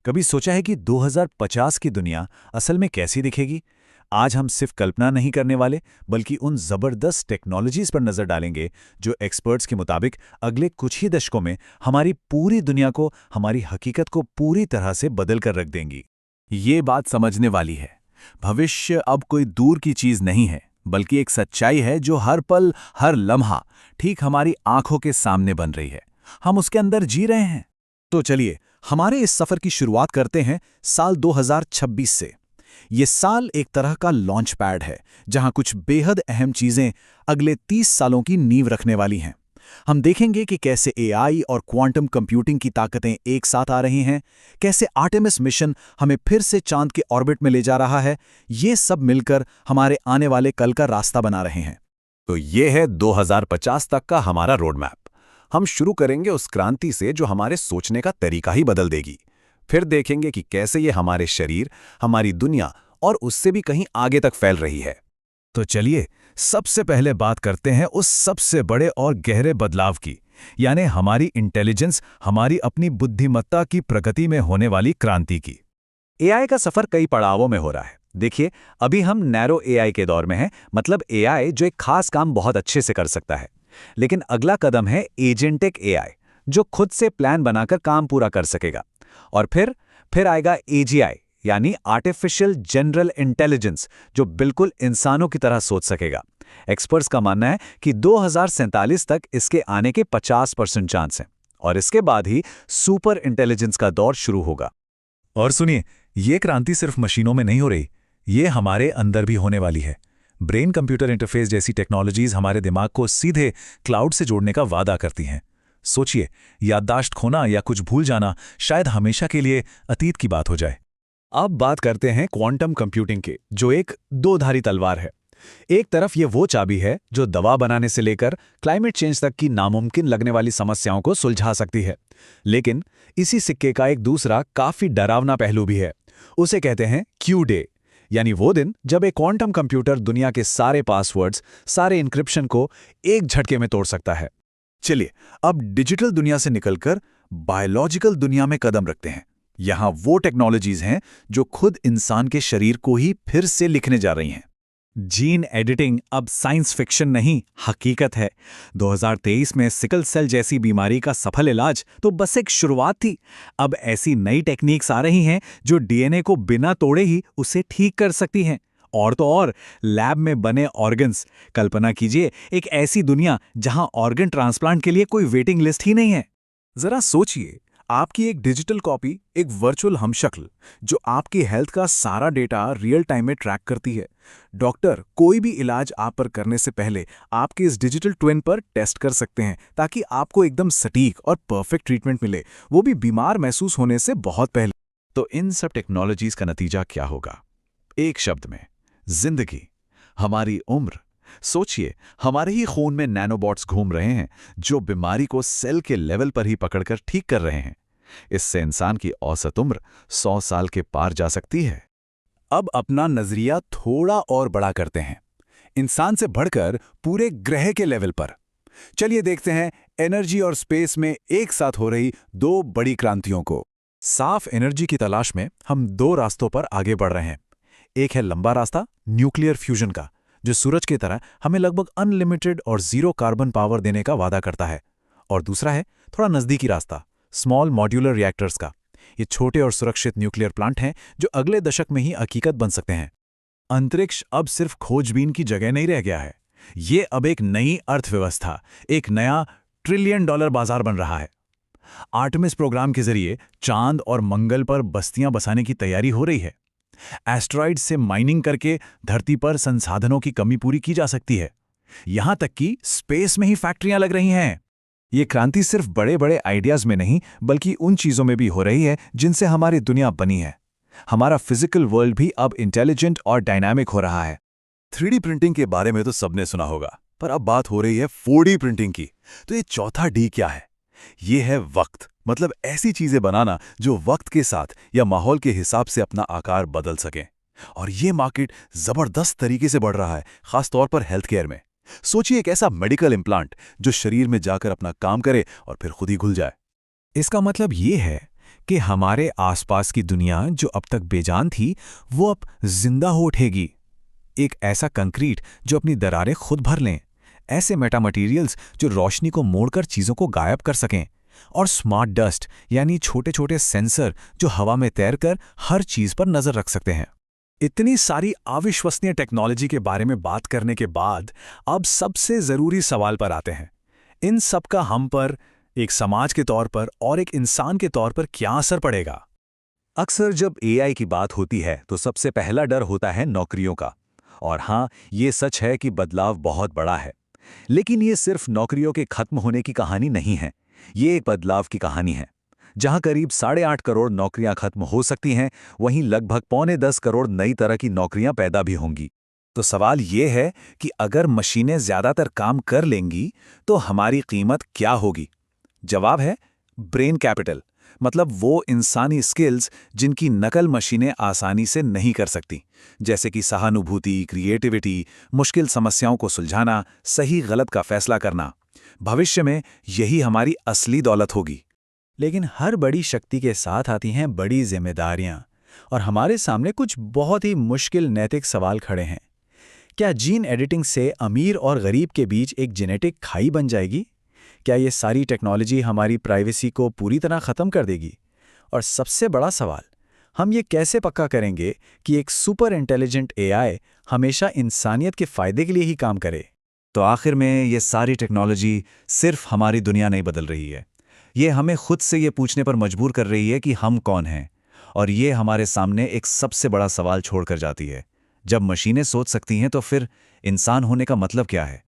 कभी सोचा है कि 2050 की दुनिया असल में कैसी दिखेगी? आज हम सिर्फ कल्पना नहीं करने वाले, बल्कि उन जबरदस्त टेक्नोलॉजीज पर नजर डालेंगे जो एक्सपर्ट्स के मुताबिक अगले कुछ ही दशकों में हमारी पूरी दुनिया को, हमारी हकीकत को पूरी तरह से बदल कर रख देंगी। ये बात समझने वाली है। भविष्य अब कोई दूर की चीज नहीं है, बल्कि एक सच्चाई है जो हर पल, हर लम्हा ठीक हमारी आंखों के सामने बन रही है। हम उसके अंदर जी रहे हैं। तो चलिए, हमारे इस सफर की शुरुआत करते हैं साल 2026 से। ये साल एक तरह का लॉन्च पैड है, जहां कुछ बेहद अहम चीजें अगले 30 सालों की नींव रखने वाली हैं। हम देखेंगे कि कैसे एआई और क्वांटम कंप्यूटिंग की ताकतें एक साथ आ रही हैं, कैसे आर्टेमिस मिशन हमें फिर से चांद के ऑर्बिट में ले जा रहा है। ये सब मिलकर हमारे आने वाले कल का रास्ता बना रहे हैं। तो ये है 2050 तक का हमारा रोड मैप। हम शुरू करेंगे उस क्रांति से जो हमारे सोचने का तरीका ही बदल देगी। फिर देखेंगे कि कैसे ये हमारे शरीर, हमारी दुनिया और उससे भी कहीं आगे तक फैल रही है। तो चलिए, सबसे पहले बात करते हैं उस सबसे बड़े और गहरे बदलाव की, यानी हमारी इंटेलिजेंस, हमारी अपनी बुद्धिमत्ता की प्रगति में होने वाली क्रांति की। एआई का सफर कई पड़ावों में हो रहा है। देखिए, अभी हम नैरो एआई के दौर में हैं, मतलब एआई जो एक खास काम बहुत अच्छे से कर सकता है। लेकिन अगला कदम है एजेंटिक एआई, जो खुद से प्लान बनाकर काम पूरा कर सकेगा। और फिर आएगा एजीआई, यानी आर्टिफिशियल जनरल इंटेलिजेंस, जो बिल्कुल इंसानों की तरह सोच सकेगा। एक्सपर्ट्स का मानना है कि 2047 तक इसके आने के 50% चांस हैं, और इसके बाद ही सुपर इंटेलिजेंस का दौर शुरू होगा। और सुनिए, ये क्रांति सिर्फ मशीनों में नहीं हो रही, ये हमारे अंदर भी होने वाली है। ब्रेन कंप्यूटर इंटरफेस जैसी टेक्नोलॉजीज हमारे दिमाग को सीधे क्लाउड से जोड़ने का वादा करती हैं। सोचिए, याददाश्त खोना या कुछ भूल जाना शायद हमेशा के लिए अतीत की बात हो जाए। अब बात करते हैं क्वांटम कंप्यूटिंग के, जो एक दो-धारी तलवार है। एक तरफ ये वो चाबी है जो दवा बनाने से लेकर क्लाइमेट चेंज तक की नामुमकिन लगने वाली समस्याओं को सुलझा सकती है। लेकिन इसी सिक्के का एक दूसरा काफी डरावना पहलू भी है। उसे कहते हैं क्यू डे, यानी वो दिन जब एक क्वांटम कंप्यूटर दुनिया के सारे पासवर्ड्स, सारे इंक्रिप्शन को एक झटके में तोड़ सकता है। चलिए, अब डिजिटल दुनिया से निकलकर बायोलॉजिकल दुनिया में कदम रखते हैं। यहां वो टेक्नोलॉजीज हैं जो खुद इंसान के शरीर को ही फिर से लिखने जा रही हैं। जीन एडिटिंग अब साइंस फिक्शन नहीं, हकीकत है। 2023 में सिकल सेल जैसी बीमारी का सफल इलाज तो बस एक शुरुआत थी। अब ऐसी नई टेक्निक्स आ रही हैं जो डीएनए को बिना तोड़े ही उसे ठीक कर सकती हैं। और तो और, लैब में बने ऑर्गन्स। कल्पना कीजिए, एक ऐसी दुनिया जहां ऑर्गन ट्रांसप्लांट के लिए कोई वेटिंग लिस्ट ही नहीं है। जरा सोचिए, आपकी एक डिजिटल कॉपी, एक वर्चुअल हमशक्ल जो आपकी हेल्थ का सारा डेटा रियल टाइम में ट्रैक करती है। डॉक्टर कोई भी इलाज आप पर करने से पहले आपके इस डिजिटल ट्विन पर टेस्ट कर सकते हैं, ताकि आपको एकदम सटीक और परफेक्ट ट्रीटमेंट मिले, वो भी बीमार महसूस होने से बहुत पहले। तो इन सब टेक्नोलॉजीज का नतीजा क्या होगा? एक शब्द में, जिंदगी। हमारी उम्र। सोचिए, हमारे ही खून में नैनोबॉट्स घूम रहे हैं जो बीमारी को सेल के लेवल पर ही पकड़कर ठीक कर रहे हैं। इससे इंसान की औसत उम्र 100 साल के पार जा सकती है। अब अपना नजरिया थोड़ा और बड़ा करते हैं, इंसान से बढ़कर पूरे ग्रह के लेवल पर। चलिए देखते हैं एनर्जी और स्पेस में एक साथ हो रही दो बड़ी क्रांतियों को। साफ एनर्जी की तलाश में हम दो रास्तों पर आगे बढ़ रहे हैं। एक है लंबा रास्ता, न्यूक्लियर फ्यूजन का, जो सूरज की तरह हमें लगभग अनलिमिटेड और जीरो कार्बन पावर देने का वादा करता है। और दूसरा है थोड़ा नजदीकी रास्ता, स्मॉल मॉड्यूलर रिएक्टर्स का। ये छोटे और सुरक्षित न्यूक्लियर प्लांट हैं जो अगले दशक में ही हकीकत बन सकते हैं। अंतरिक्ष अब सिर्फ खोजबीन की जगह नहीं रह गया है, ये अब एक नई अर्थव्यवस्था, एक नया $1 ट्रिलियन बाजार बन रहा है। आर्टेमिस प्रोग्राम के जरिए चांद और मंगल पर बस्तियां बसाने की तैयारी हो रही है। एस्टेरॉइड से माइनिंग करके धरती पर संसाधनों की कमी पूरी की जा सकती है। यहां तक कि स्पेस में ही फैक्ट्रियां लग रही हैं। ये क्रांति सिर्फ बड़े बड़े आइडियाज में नहीं, बल्कि उन चीजों में भी हो रही है जिनसे हमारी दुनिया बनी है। हमारा फिजिकल वर्ल्ड भी अब इंटेलिजेंट और डायनामिक हो रहा है। 3D प्रिंटिंग के बारे में तो सबने सुना होगा, पर अब बात हो रही है 4D प्रिंटिंग की। तो ये चौथा डी क्या है? ये है वक्त, मतलब ऐसी चीजें बनाना जो वक्त के साथ या माहौल के हिसाब से अपना आकार बदल सकें। और ये मार्केट जबरदस्त तरीके से बढ़ रहा है, खासतौर पर हेल्थ केयर में। सोचिए, एक ऐसा मेडिकल इम्प्लांट जो शरीर में जाकर अपना काम करे और फिर खुद ही घुल जाए। इसका मतलब ये है कि हमारे आसपास की दुनिया जो अब तक बेजान थी, वो अब जिंदा हो उठेगी। एक ऐसा कंक्रीट जो अपनी दरारें खुद भर लें, ऐसे मेटा मटेरियल्स जो रोशनी को मोड़कर चीज़ों को गायब कर सकें, और स्मार्ट डस्ट यानी छोटे छोटे सेंसर जो हवा में तैरकर हर चीज़ पर नज़र रख सकते हैं। इतनी सारी अविश्वसनीय टेक्नोलॉजी के बारे में बात करने के बाद अब सबसे ज़रूरी सवाल पर आते हैं। इन सब का हम पर, एक समाज के तौर पर और एक इंसान के तौर पर क्या असर पड़ेगा? अक्सर जब एआई की बात होती है तो सबसे पहला डर होता है नौकरियों का। और हाँ, ये सच है कि बदलाव बहुत बड़ा है। लेकिन ये सिर्फ नौकरियों के खत्म होने की कहानी नहीं है। ये एक बदलाव की कहानी है। जहां करीब 8.5 करोड़ नौकरियां खत्म हो सकती हैं, वहीं लगभग 9.25 करोड़ नई तरह की नौकरियां पैदा भी होंगी। तो सवाल ये है कि अगर मशीनें ज़्यादातर काम कर लेंगी तो हमारी कीमत क्या होगी? जवाब है ब्रेन कैपिटल, मतलब वो इंसानी स्किल्स जिनकी नकल मशीनें आसानी से नहीं कर सकती, जैसे कि सहानुभूति, क्रिएटिविटी, मुश्किल समस्याओं को सुलझाना, सही गलत का फैसला करना। भविष्य में यही हमारी असली दौलत होगी। लेकिन हर बड़ी शक्ति के साथ आती हैं बड़ी जिम्मेदारियां, और हमारे सामने कुछ बहुत ही मुश्किल नैतिक सवाल खड़े हैं। क्या जीन एडिटिंग से अमीर और गरीब के बीच एक जेनेटिक खाई बन जाएगी? क्या ये सारी टेक्नोलॉजी हमारी प्राइवेसी को पूरी तरह ख़त्म कर देगी? और सबसे बड़ा सवाल, हम ये कैसे पक्का करेंगे कि एक सुपर इंटेलिजेंट एआई हमेशा इंसानियत के फ़ायदे के लिए ही काम करे? तो आखिर में ये सारी टेक्नोलॉजी सिर्फ हमारी दुनिया नहीं बदल रही है। ये हमें खुद से ये पूछने पर मजबूर कर रही है कि हम कौन हैं। और ये हमारे सामने एक सबसे बड़ा सवाल छोड़कर जाती है। जब मशीनें सोच सकती हैं तो फिर इंसान होने का मतलब क्या है?